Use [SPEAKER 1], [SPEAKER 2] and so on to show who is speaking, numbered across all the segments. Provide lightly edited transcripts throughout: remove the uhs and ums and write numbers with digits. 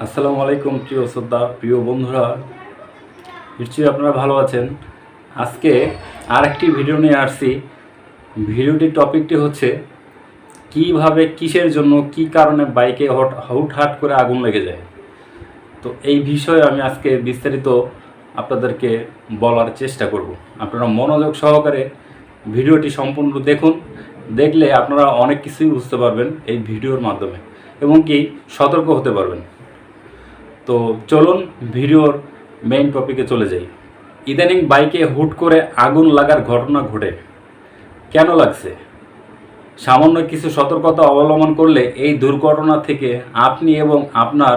[SPEAKER 1] আসসালামু আলাইকুম প্রিয় শ্রোতা প্রিয় বন্ধুরা, নিশ্চয়ই আপনারা ভালো আছেন। আজকে আরেকটি ভিডিও নিয়ে আসছি। ভিডিওটির টপিকটি হচ্ছে কিভাবে, কিসের জন্য, কি কারণে বাইকে হুটহাট করে আগুন লেগে যায়। তো এই বিষয়ে আমি আজকে বিস্তারিত আপনাদেরকে বলার চেষ্টা করব। আপনারা মনোযোগ সহকারে ভিডিওটি সম্পূর্ণ দেখুন। দেখলে আপনারা অনেক কিছুই বুঝতে পারবেন এই ভিডিওর মাধ্যমে এবং কি সতর্ক হতে পারবেন। তো চলুন ভিডিওর মেইন টপিকে চলে যাই। ইদানিং বাইকে হুট করে আগুন লাগার ঘটনা ঘটে। কেন লাগছে? সামান্য কিছু সতর্কতা অবলম্বন করলে এই দুর্ঘটনা থেকে আপনি এবং আপনার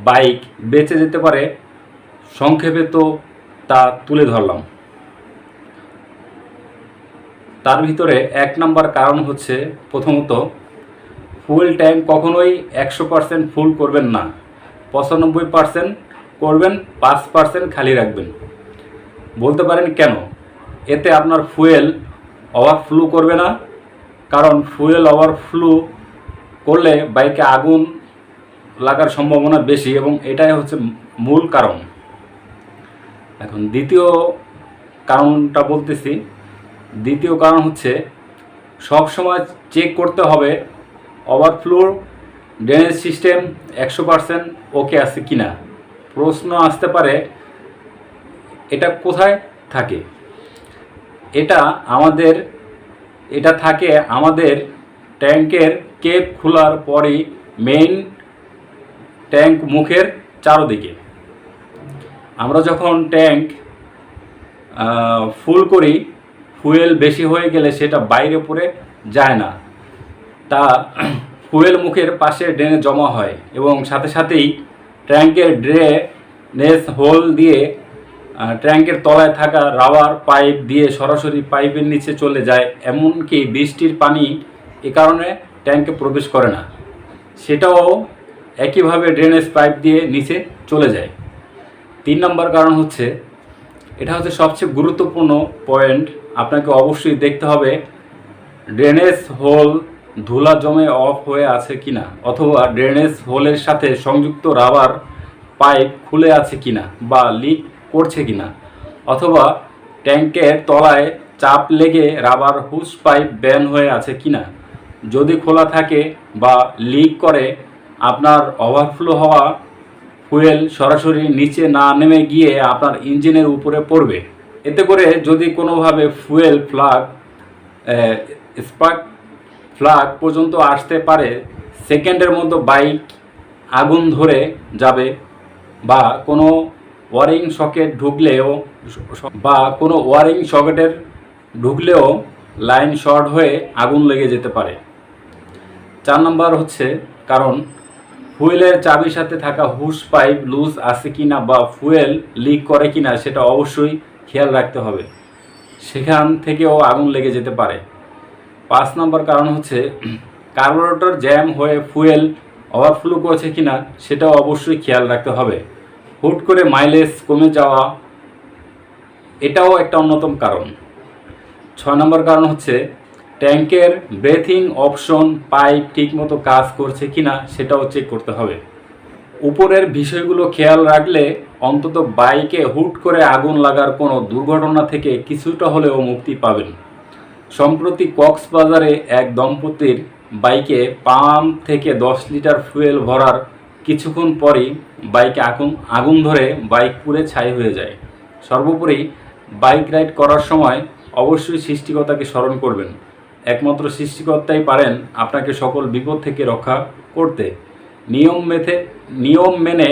[SPEAKER 1] বাইক বেঁচে যেতে পারে। সংক্ষেপে তো তা তুলে ধরলাম। তার ভিতরে 1 নম্বর কারণ হচ্ছে, প্রথমত ফুয়েল ট্যাঙ্ক কখনোই 100% ফুল করবেন না। 95% করবেন, 5% খালি রাখবেন। বলতে পারেন কেন? এতে আপনার ফুয়েল ওভারফ্লো করবে না। কারণ ফুয়েল ওভারফ্লো করলে বাইকে আগুন লাগার সম্ভাবনা বেশি এবং এটাই হচ্ছে মূল কারণ। এখন দ্বিতীয় কারণটা বলতেছি। দ্বিতীয় কারণ হচ্ছে, সবসময় চেক করতে হবে ওভারফ্লো ড্রেনেজ সিস্টেম 100% ওকে আছে কি না। প্রশ্ন আসতে পারে, এটা কোথায় থাকে? এটা থাকে আমাদের ট্যাঙ্কের কেপ খোলার পরই মেইন ট্যাঙ্ক মুখের চারদিকে। আমরা যখন ট্যাঙ্ক ফুল করি, ফুয়েল বেশি হয়ে গেলে সেটা বাইরে পড়ে যায় না, তা ফুয়েল মুখের পাশে ড্রেনে জমা হয় এবং সাথে সাথেই ট্যাঙ্কের ড্রেনেজ হোল দিয়ে ট্যাঙ্কের তলায় থাকা রাবার পাইপ দিয়ে সরাসরি পাইপের নিচে চলে যায়। এমনকি বৃষ্টির পানি এ কারণে ট্যাঙ্কে প্রবেশ করে না, সেটাও একইভাবে ড্রেনেজ পাইপ দিয়ে নিচে চলে যায়। 3 নম্বর কারণ হচ্ছে, এটা হচ্ছে সবচেয়ে গুরুত্বপূর্ণ পয়েন্ট। আপনাকে অবশ্যই দেখতে হবে ড্রেনেজ হোল ধুলা জমে অফ হয়ে আছে কিনা, অথবা ড্রেনেজ হোলের সাথে সংযুক্ত রাবার পাইপ খুলে আছে কিনা বা লিক করছে কিনা, অথবা ট্যাঙ্কের তলায় চাপ লেগে রাবার হুস পাইপ ব্যান হয়ে আছে কিনা। যদি খোলা থাকে বা লিক করে, আপনার ওভারফ্লো হওয়া ফুয়েল সরাসরি নিচে না নেমে গিয়ে আপনার ইঞ্জিনের উপরে পড়বে। এতে করে যদি কোনোভাবে ফুয়েল স্পার্ক ফ্লাগ পর্যন্ত আসতে পারে, সেকেন্ডের মধ্যে বাইক আগুন ধরে যাবে। বা কোনো ওয়ারিং সকেটের ঢুকলেও লাইন শর্ট হয়ে আগুন লেগে যেতে পারে। 4 নম্বর হচ্ছে কারণ, ফুয়েলের চাবির সাথে থাকা হুস পাইপ লুজ আছে কিনা বা ফুয়েল লিক করে কিনা সেটা অবশ্যই খেয়াল রাখতে হবে, সেখান থেকেও আগুন লেগে যেতে পারে। 5 নম্বর কারণ হচ্ছে, কার্বোরেটর জ্যাম হয়ে ফুয়েল ওভারফ্লো করছে কিনা সেটাও অবশ্যই খেয়াল রাখতে হবে। হুট করে মাইলেজ কমে যাওয়া, এটাও একটা অন্যতম কারণ। 6 নম্বর কারণ হচ্ছে, ট্যাঙ্কের ব্রেথিং অপশন পাইপ ঠিকমতো কাজ করছে কিনা সেটাও চেক করতে হবে। উপরের বিষয়গুলো খেয়াল রাখলে অন্তত বাইকে হুট করে আগুন লাগার কোনো দুর্ঘটনা থেকে কিছুটা হলেও মুক্তি পাবেন। সম্প্রতি কক্সবাজারে এক দম্পতির বাইকে পাম্প থেকে 10 লিটার ফুয়েল ভরার কিছুক্ষণ পরই বাইকে আগুন ধরে বাইক পুড়ে ছাই হয়ে যায়। সর্বোপরি বাইক রাইড করার সময় অবশ্যই সৃষ্টিকর্তাকে স্মরণ করবেন। একমাত্র সৃষ্টিকর্তাই পারেন আপনাকে সকল বিপদ থেকে রক্ষা করতে। নিয়ম মেনে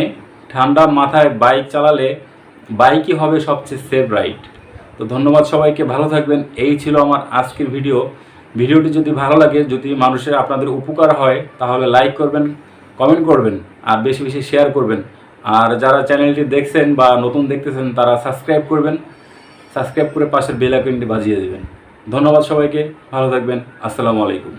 [SPEAKER 1] ঠান্ডা মাথায় বাইক চালালে বাইকই হবে সবচেয়ে সেফ রাইড। তো ধন্যবাদ সবাইকে, ভালো থাকবেন। এই ছিল আমার আজকের ভিডিওটি যদি ভালো লাগে, যদি মানুষের আপনাদের উপকার হয়, তাহলে লাইক করবেন, কমেন্ট করবেন আর বেশি বেশি শেয়ার করবেন। আর যারা চ্যানেলটি দেখছেন বা নতুন দেখতেছেন, তারা সাবস্ক্রাইব করবেন। সাবস্ক্রাইব করে পাশের বেল আইকনটি বাজিয়ে দেবেন। ধন্যবাদ সবাইকে, ভালো থাকবেন। আসসালামু আলাইকুম।